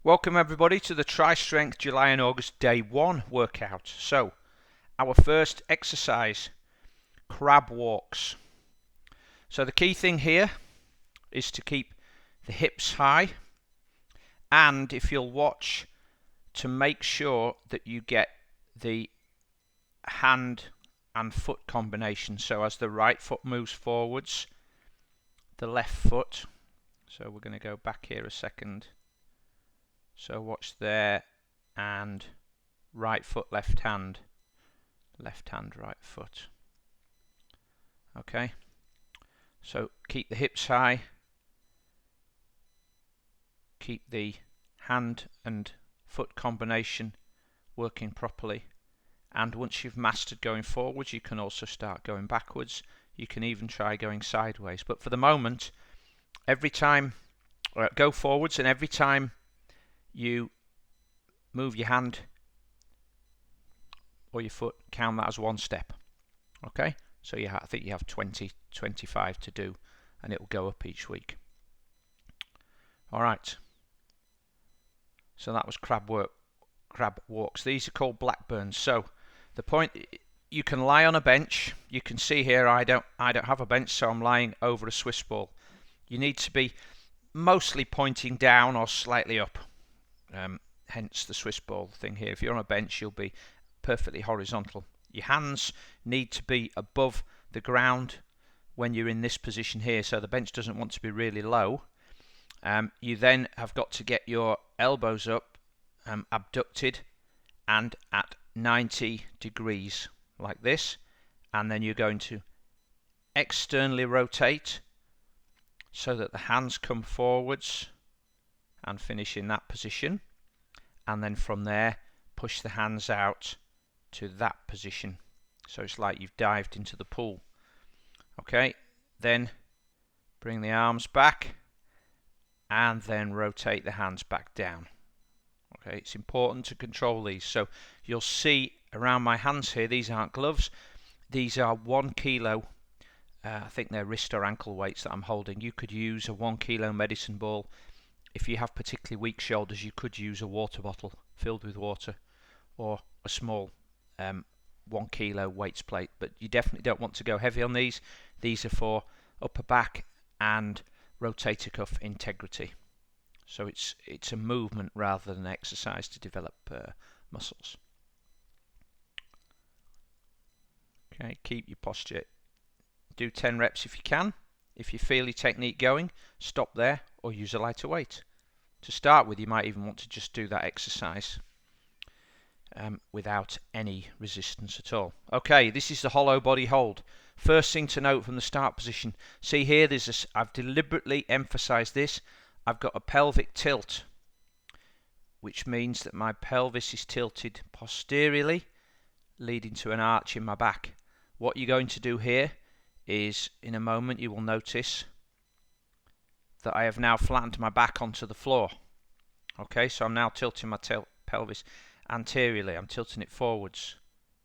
Welcome everybody to the Tri-Strength July and August Day 1 workout. So, our first exercise, crab walks. So the key thing here is to keep the hips high, and if you'll watch, to make sure that you get the hand and foot combination. So as the right foot moves forwards, the left foot, so we're going to go back here a second. So watch there, and right foot, left hand, right foot. Okay, so keep the hips high, keep the hand and foot combination working properly, and once you've mastered going forwards, you can also start going backwards. You can even try going sideways, but for the moment, every time, go forwards, and every time you move your hand or your foot, count that as one step. Okay, so I think you have 25 to do, and it will go up each week. Alright, so that was crab walks. These are called Blackburns. So the point, you can lie on a bench. You can see here I don't have a bench, so I'm lying over a Swiss ball. You need to be mostly pointing down or slightly up. Hence the Swiss ball thing here. If you're on a bench, you'll be perfectly horizontal. Your hands need to be above the ground when you're in this position here, so the bench doesn't want to be really low. You then have got to get your elbows up, abducted, and at 90 degrees like this, and then you're going to externally rotate so that the hands come forwards and finish in that position, and then from there push the hands out to that position, so it's like you've dived into the pool. Okay, then bring the arms back and then rotate the hands back down. Okay, it's important to control these. So you'll see around my hands here, these aren't gloves, these are 1 kilo, I think they're wrist or ankle weights that I'm holding. You could use a 1 kilo medicine ball. If you have particularly weak shoulders, you could use a water bottle filled with water, or a small 1 kilo weights plate, but you definitely don't want to go heavy on these. These are for upper back and rotator cuff integrity. So it's a movement rather than an exercise to develop muscles. Okay, keep your posture. Do 10 reps if you can. If you feel your technique going, stop there or use a lighter weight. To start with, you might even want to just do that exercise without any resistance at all. Okay, this is the hollow body hold. First thing to note from the start position, see here, I've deliberately emphasized this. I've got a pelvic tilt, which means that my pelvis is tilted posteriorly, leading to an arch in my back. What you're going to do here is, in a moment, you will notice that I have now flattened my back onto the floor. Okay, so I'm now tilting my pelvis anteriorly. I'm tilting it forwards.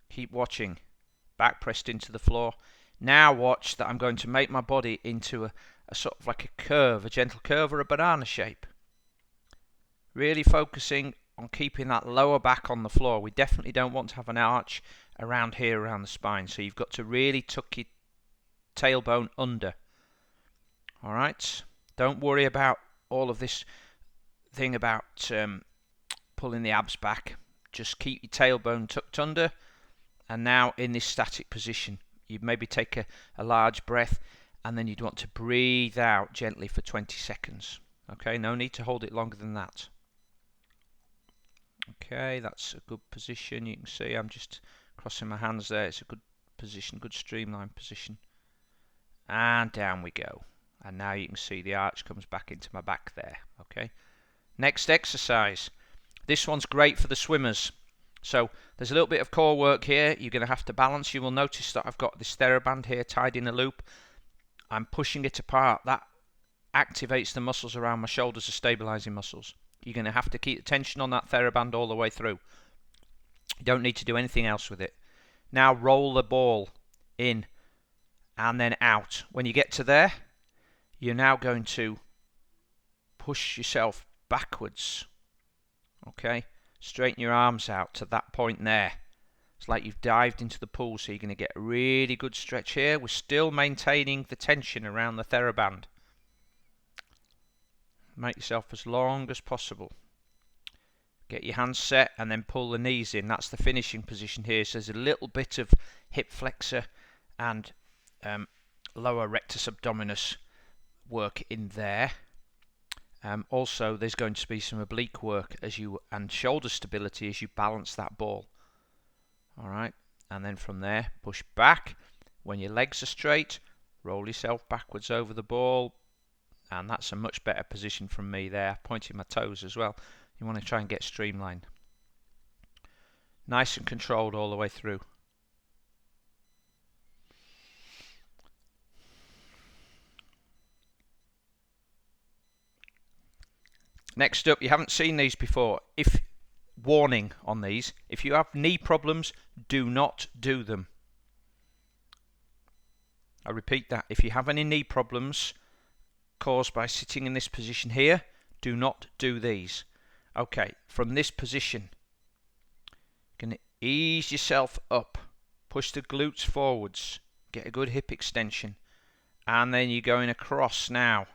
Keep watching. Back pressed into the floor. Now watch that I'm going to make my body into a sort of like a curve, a gentle curve or a banana shape. Really focusing on keeping that lower back on the floor. We definitely don't want to have an arch around here, around the spine. So you've got to really tuck your tailbone under. Alright, don't worry about all of this thing about pulling the abs back. Just keep your tailbone tucked under, and now in this static position, you'd maybe take a large breath, and then you'd want to breathe out gently for 20 seconds. Okay, no need to hold it longer than that. Okay, that's a good position. You can see I'm just crossing my hands there. It's a good position, good streamline position. And down we go. And now you can see the arch comes back into my back there. Okay. Next exercise. This one's great for the swimmers. So there's a little bit of core work here. You're going to have to balance. You will notice that I've got this TheraBand here tied in a loop. I'm pushing it apart. That activates the muscles around my shoulders, the stabilizing muscles. You're going to have to keep the tension on that TheraBand all the way through. You don't need to do anything else with it. Now roll the ball in and then out. When you get to there, you're now going to push yourself backwards Okay, straighten your arms out to that point there. It's like you've dived into the pool, so you're going to get a really good stretch here. We're still maintaining the tension around the TheraBand. Make yourself as long as possible. Get your hands set and then pull the knees in. That's the finishing position here. So there's a little bit of hip flexor and lower rectus abdominis work in there. Also, there's going to be some oblique work and shoulder stability as you balance that ball. All right, and then from there, push back. When your legs are straight, roll yourself backwards over the ball, and that's a much better position from me there, pointing my toes as well. You want to try and get streamlined. Nice and controlled all the way through. Next up, you haven't seen these before. Warning on these, if you have knee problems, do not do them. I repeat that. If you have any knee problems caused by sitting in this position here, do not do these. Okay, from this position, you're going to ease yourself up. Push the glutes forwards. Get a good hip extension. And then you're going across now.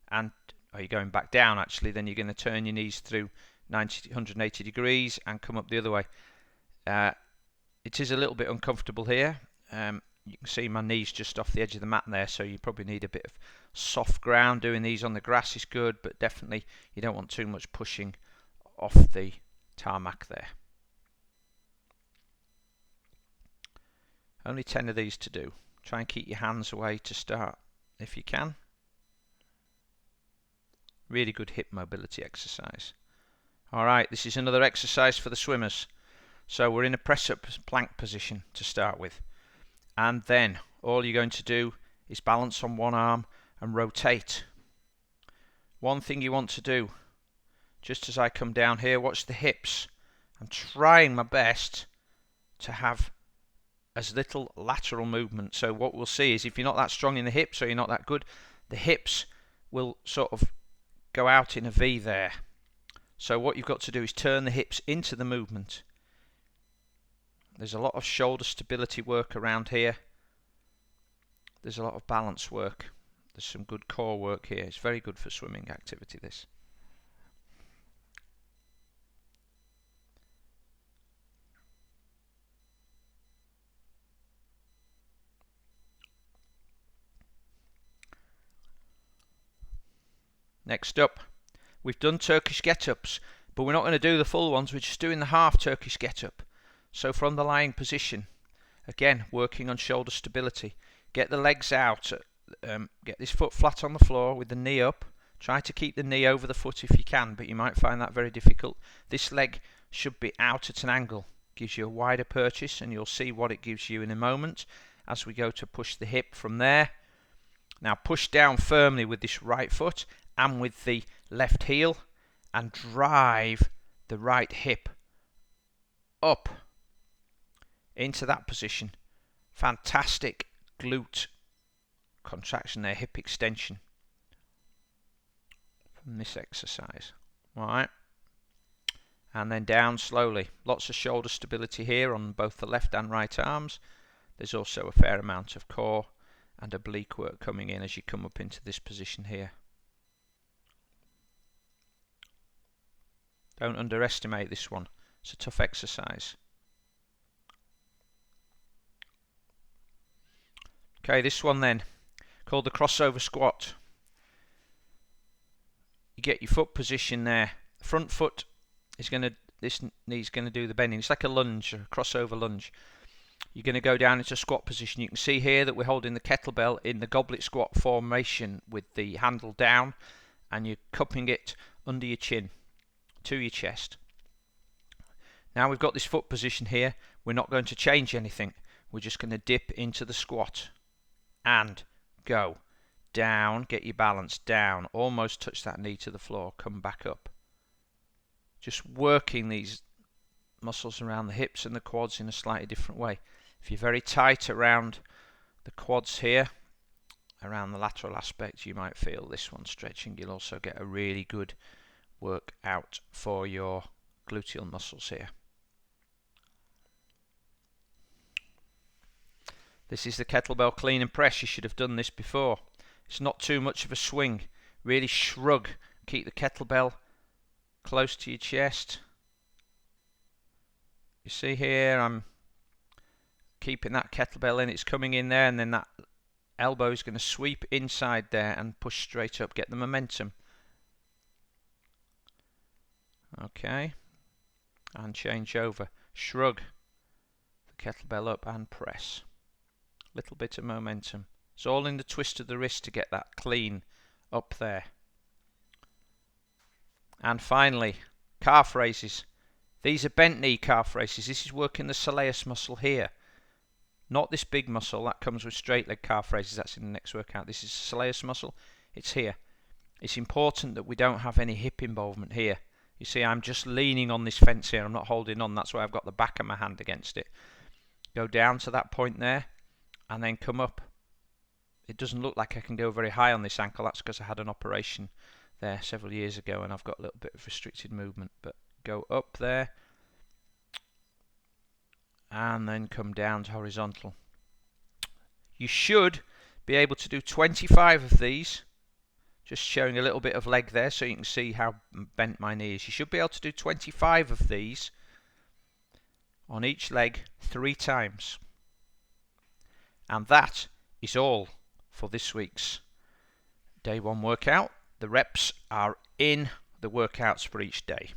And you're going back down actually. Then you're going to turn your knees through 180 degrees and come up the other way. It is a little bit uncomfortable here. You can see my knees just off the edge of the mat there, so you probably need a bit of soft ground. Doing these on the grass is good, but definitely you don't want too much pushing off the tarmac there. Only 10 of these to do. Try and keep your hands away to start if you can. Really good hip mobility exercise. Alright, this is another exercise for the swimmers. So we're in a press-up plank position to start with. And then all you're going to do is balance on one arm and rotate. One thing you want to do, just as I come down here, watch the hips. I'm trying my best to have as little lateral movement. So what we'll see is if you're not that strong in the hips or you're not that good, the hips will sort of go out in a V there. So what you've got to do is turn the hips into the movement. There's a lot of shoulder stability work around here. There's a lot of balance work. There's some good core work here. It's very good for swimming activity, this. Next up, we've done Turkish get-ups, but we're not going to do the full ones. We're just doing the half Turkish get-up. So from the lying position, again, working on shoulder stability. Get the legs out. Get this foot flat on the floor with the knee up. Try to keep the knee over the foot if you can, but you might find that very difficult. This leg should be out at an angle. Gives you a wider purchase, and you'll see what it gives you in a moment as we go to push the hip from there. Now push down firmly with this right foot and with the left heel and drive the right hip up into that position. Fantastic glute contraction there, hip extension from this exercise. Alright, and then down slowly. Lots of shoulder stability here on both the left and right arms. There's also a fair amount of core and oblique work coming in as you come up into this position here. Don't underestimate this one. It's a tough exercise. Okay, this one then, called the crossover squat. You get your foot position there. Front foot is going to, this knee's going to do the bending. It's like a lunge, a crossover lunge. You're going to go down into squat position. You can see here that we're holding the kettlebell in the goblet squat formation with the handle down, and you're cupping it under your chin to your chest. Now we've got this foot position here. We're not going to change anything. We're just going to dip into the squat and go down. Get your balance down. Almost touch that knee to the floor. Come back up. Just working these muscles around the hips and the quads in a slightly different way. If you're very tight around the quads here, around the lateral aspect, you might feel this one stretching. You'll also get a really good work out for your gluteal muscles here. This is the kettlebell clean and press. You should have done this before. It's not too much of a swing. Really shrug. Keep the kettlebell close to your chest. You see here, I'm keeping that kettlebell in. It's coming in there, and then that elbow is going to sweep inside there and push straight up. Get the momentum. Okay. And change over. Shrug the kettlebell up and press. Little bit of momentum. It's all in the twist of the wrist to get that clean up there. And finally, calf raises. These are bent knee calf raises. This is working the soleus muscle here. Not this big muscle that comes with straight leg calf raises. That's in the next workout. This is the soleus muscle. It's here. It's important that we don't have any hip involvement here. You see, I'm just leaning on this fence here. I'm not holding on. That's why I've got the back of my hand against it. Go down to that point there and then come up. It doesn't look like I can go very high on this ankle. That's because I had an operation there several years ago and I've got a little bit of restricted movement. But go up there and then come down to horizontal. You should be able to do 25 of these. Just showing a little bit of leg there so you can see how bent my knee is. You should be able to do 25 of these on each leg 3 times. And that is all for this week's day 1 workout. The reps are in the workouts for each day.